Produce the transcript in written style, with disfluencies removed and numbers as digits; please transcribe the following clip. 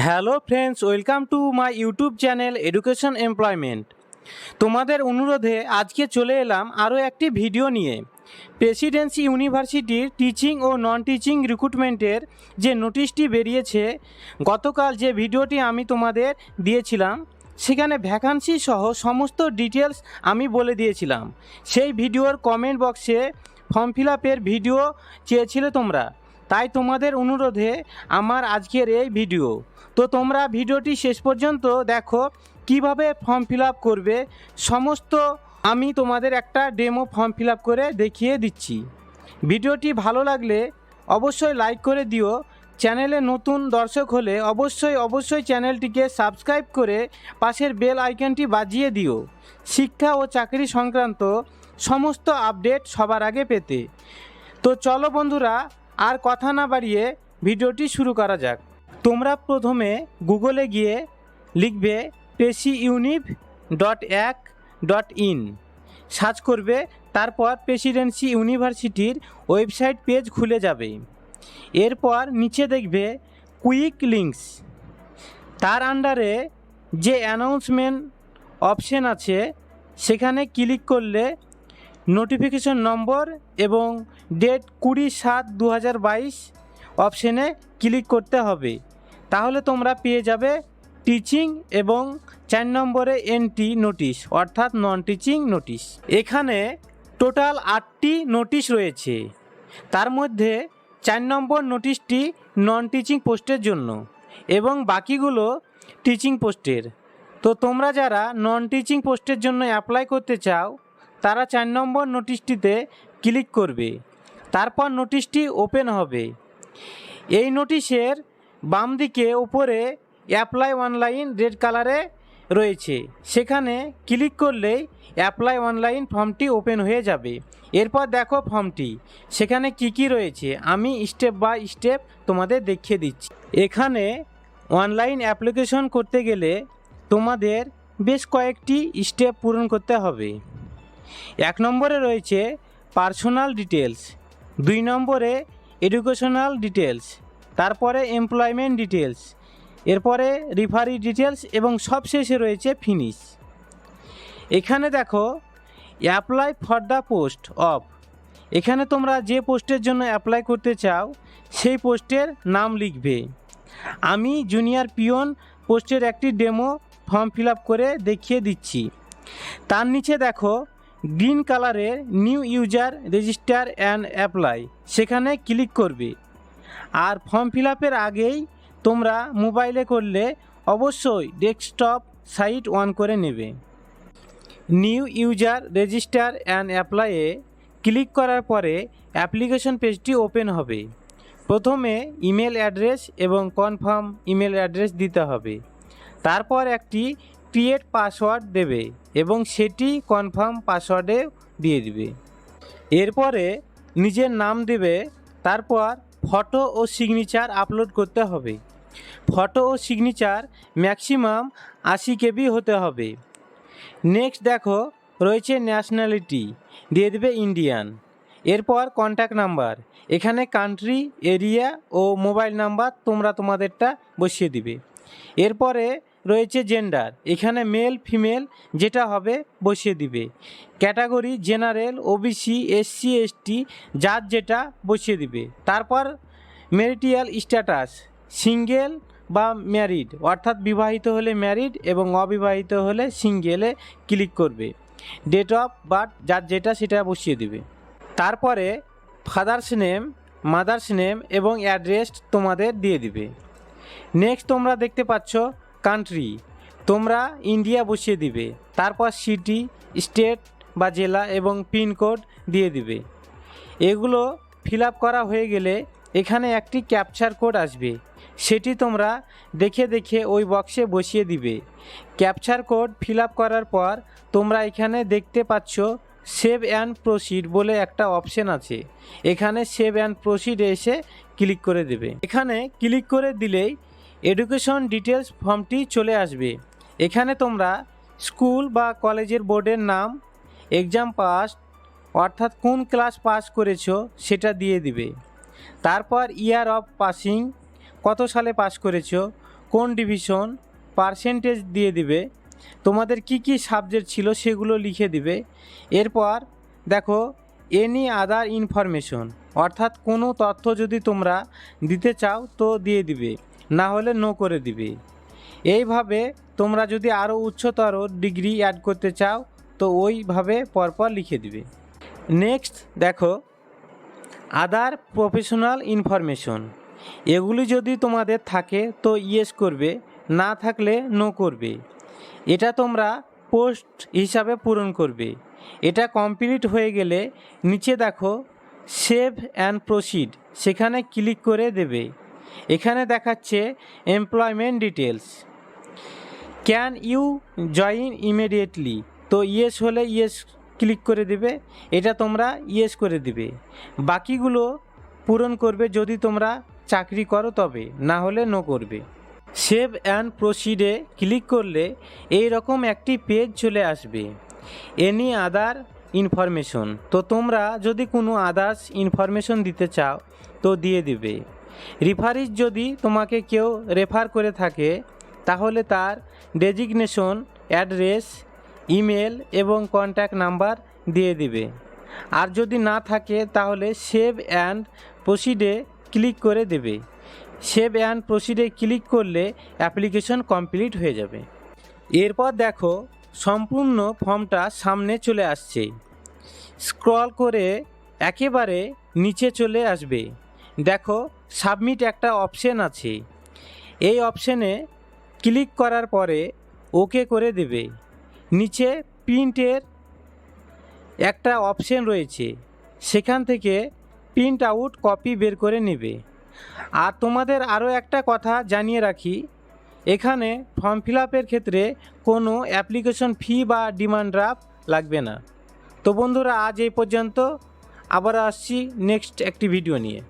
Hello friends, welcome to my YouTube channel education employment. তোমাদের অনুরোধে আজকে চলে এলাম আরও একটি ভিডিও নিয়ে। প্রেসিডেন্সি ইউনিভার্সিটির টিচিং ও নন টিচিং রিক্রুটমেন্টের যে নোটিশটি বেরিয়েছে, গতকাল যে ভিডিওটি আমি তোমাদের দিয়েছিলাম সেখানে ভ্যাকান্সি সহ সমস্ত ডিটেলস আমি বলে দিয়েছিলাম। সেই ভিডিওর কমেন্ট বক্সে ফর্ম ফিল আপের ভিডিও চেয়েছিলে তোমরা, তাই তোমাদের অনুরোধে আমার আজকের এই ভিডিও। তো তোমরা ভিডিওটি শেষ পর্যন্ত দেখো কিভাবে ফর্ম ফিল আপ করবে। সমস্ত আমি তোমাদের একটা ডেমো ফর্ম ফিল আপ করে দেখিয়ে দিচ্ছি। ভিডিওটি ভালো লাগলে অবশ্যই লাইক করে দিও। চ্যানেলে নতুন দর্শক হলে অবশ্যই চ্যানেলটিকে সাবস্ক্রাইব করে পাশের বেল আইকনটি বাজিয়ে দিও, শিক্ষা ও চাকরি সংক্রান্ত সমস্ত আপডেট সবার আগে পেতে। তো চলো বন্ধুরা, আর কথা না বাড়িয়ে ভিডিওটি শুরু করা যাক। তোমরা প্রথমে গুগলে গিয়ে লিখবে presiuniv.ac.in, সার্চ করবে। তারপর প্রেসিডেন্সি ইউনিভার্সিটির ওয়েবসাইট পেজ খুলে যাবে। এরপর নিচে দেখবে কুইক লিঙ্কস, তার আন্ডারে যে অ্যানাউন্সমেন্ট অপশন আছে সেখানে ক্লিক করলে নোটিফিকেশন নম্বর এবং ডেট 20/7/2022 অপশনে ক্লিক করতে হবে। তাহলে তোমরা পেয়ে যাবে টিচিং এবং 4 নম্বরে এনটি নোটিশ অর্থাৎ নন টিচিং নোটিশ। এখানে টোটাল 8টি নোটিশ রয়েছে, তার মধ্যে 4 নম্বর নোটিশটি নন টিচিং পোস্টের জন্য এবং বাকিগুলো টিচিং পোস্টের। তো তোমরা যারা নন টিচিং পোস্টের জন্য অ্যাপ্লাই করতে চাও তারা 4 নম্বর নোটিশটিতে ক্লিক করবে। তারপর নোটিশটি ওপেন হবে। এই নোটিশের বাম দিকে উপরে অ্যাপ্লাই অনলাইন রেড কালারে রয়েছে, সেখানে ক্লিক করলেই অ্যাপ্লাই অনলাইন ফর্মটি ওপেন হয়ে যাবে। এরপর দেখো ফর্মটি সেখানে কি রয়েছে, আমি স্টেপ বাই স্টেপ তোমাদের দেখিয়ে দিচ্ছি। এখানে অনলাইন অ্যাপ্লিকেশন করতে গেলে তোমাদের বেশ কয়েকটি স্টেপ পূরণ করতে হবে। 1 নম্বরে রয়েছে পার্সোনাল ডিটেলস, 2 নম্বরে এডুকেশনাল ডিটেলস, তারপরে এমপ্লয়মেন্ট ডিটেলস, এরপরে রিফারি ডিটেলস এবং সবশেষে রয়েছে ফিনিশ। এখানে দেখো apply for the post of, এখানে তোমরা যে পোস্টের জন্য অ্যাপ্লাই করতে চাও সেই পোস্টের নাম লিখবে। আমি জুনিয়র পিওন পোস্টের একটি ডেমো ফর্ম ফিল আপ করে দেখিয়ে দিচ্ছি। তার নিচে দেখো গ্রিন কালারের new user register and apply, সেখানে ক্লিক করবে। আর ফর্ম ফিল আপের আগেই তোমরা মোবাইলে করলে অবশ্যই ডেস্কটপ সাইট অন করে নেবে। নিউ ইউজার রেজিস্টার অ্যান্ড অ্যাপ্লাইয়ে ক্লিক করার পরে অ্যাপ্লিকেশন পেজটি ওপেন হবে। প্রথমে ইমেল অ্যাড্রেস এবং কনফার্ম ইমেল অ্যাড্রেস দিতে হবে। তারপর একটি ক্রিয়েট পাসওয়ার্ড দেবে এবং সেটি কনফার্ম পাসওয়ার্ডে দিয়ে দিবে। এরপরে নিজের নাম দেবে। তারপর ফটো ও সিগনেচার আপলোড করতে হবে। ফটো ও সিগনেচার ম্যাক্সিমাম 80 KB হতে হবে। নেক্সট দেখো রয়েছে ন্যাশনালিটি, দিয়ে দেবে ইন্ডিয়ান। এরপর কন্ট্যাক্ট নাম্বার, এখানে কান্ট্রি, এরিয়া ও মোবাইল নাম্বার তোমরা তোমাদেরটা বসিয়ে দিবে। এরপরে রয়েছে জেন্ডার, এখানে মেল ফিমেল যেটা হবে বসিয়ে দিবে। Category general, OBC, SC ST যার যেটা বসিয়ে দিবে। তারপর ম্যারিটাল স্ট্যাটাস, সিঙ্গেল বা ম্যারিড অর্থাৎ বিবাহিত হলে ম্যারিড এবং অবিবাহিত হলে সিঙ্গেলে ক্লিক করবে। ডেট অফ বার্থ যার যেটা সেটা বসিয়ে দিবে। তারপরে ফাদার্স নেম, মাদার্স নেম এবং অ্যাড্রেস তোমাদের দিয়ে দিবে। নেক্সট তোমরা দেখতে পাচ্ছ কান্ট্রি, তোমরা ইন্ডিয়া বসিয়ে দিবে। তারপর সিটি, স্টেট বা জেলা এবং পিনকোড দিয়ে দিবে। এগুলো ফিল আপ করা হয়ে গেলে এখানে একটি ক্যাপচার কোড আসবে, সেটি তোমরা দেখে ওই বক্সে বসিয়ে দিবে। ক্যাপচার কোড ফিল আপ করার পর তোমরা এখানে দেখতে পাচ্ছ সেভ অ্যান্ড প্রসিড বলে একটা অপশন আছে, এখানে সেভ অ্যান্ড প্রসিড এসে ক্লিক করে দেবে। এখানে ক্লিক করে দিলেই এডুকেশন ডিটেলস ফর্মটি চলে আসবে। এখানে তোমরা স্কুল বা কলেজের বোর্ডের নাম, এক্সাম পাস অর্থাৎ কোন ক্লাস পাস করেছো সেটা দিয়ে দিবে। তারপর ইয়ার অফ পাসিং, কত সালে পাস করেছো, কোন ডিভিশন, পার্সেন্টেজ দিয়ে দিবে, তোমাদের কি কি সাবজেক্ট ছিল সেগুলো লিখে দিবে। এরপর দেখো এনি আদার ইনফরমেশন, অর্থাৎ কোনো তথ্য যদি তোমরা দিতে চাও তো দিয়ে দিবে, না হলে নো করে দিবে। এইভাবে তোমরা যদি আরও উচ্চতর ডিগ্রি অ্যাড করতে চাও তো ওইভাবে পরপর লিখে দিবে। নেক্সট দেখো আদার প্রফেশনাল ইনফরমেশন, এগুলি যদি তোমাদের থাকে তো ইয়েস করবে, না থাকলে নো করবে। এটা তোমরা পোস্ট হিসাবে পূরণ করবে। এটা কমপ্লিট হয়ে গেলে নিচে দেখো সেভ অ্যান্ড প্রসিড, সেখানে ক্লিক করে দেবে। এখানে দেখাচ্ছে employment details, can you join immediately, তো ইয়েস হলে ইয়েস ক্লিক করে দিবে, এটা তোমরা ইয়েস করে দিবে। বাকিগুলো পূরণ করবে যদি তোমরা চাকরি করো তবে, না হলে নো করবে। সেভ অ্যান্ড প্রসিডে ক্লিক করলে এই রকম একটি পেজ চলে আসবে, এনি আদার ইনফরমেশন, তো তোমরা যদি কোনো আদার্স ইনফরমেশন দিতে চাও তো দিয়ে দিবে। রেফারিজ যদি তোমাকে কেউ রেফার করে থাকে তাহলে তার ডেজিগনেশন, অ্যাড্রেস, ইমেল এবং কন্ট্যাক্ট নাম্বার দিয়ে দিবে। আর যদি না থাকে তাহলে সেভ অ্যান্ড প্রসিডে ক্লিক করে দেবে। সেভ অ্যান্ড প্রসিডে ক্লিক করলে অ্যাপ্লিকেশন কমপ্লিট হয়ে যাবে। এরপর দেখো সম্পূর্ণ ফর্মটা সামনে চলে আসছে, স্ক্রল করে একেবারে নিচে চলে আসবে। দেখো সাবমিট একটা অপশন আছে, এই অপশনে ক্লিক করার পরে ওকে করে দেবে। নিচে প্রিন্টের একটা অপশন রয়েছে, সেখান থেকে প্রিন্ট আউট কপি বের করে নেবে। আর তোমাদের আরও একটা কথা জানিয়ে রাখি, এখানে ফর্ম ফিল আপের ক্ষেত্রে কোনো অ্যাপ্লিকেশন ফি বা ডিমান্ড ড্রাফট লাগবে না। তো বন্ধুরা আজ এই পর্যন্ত, আবার আসছি নেক্সট একটি ভিডিও নিয়ে।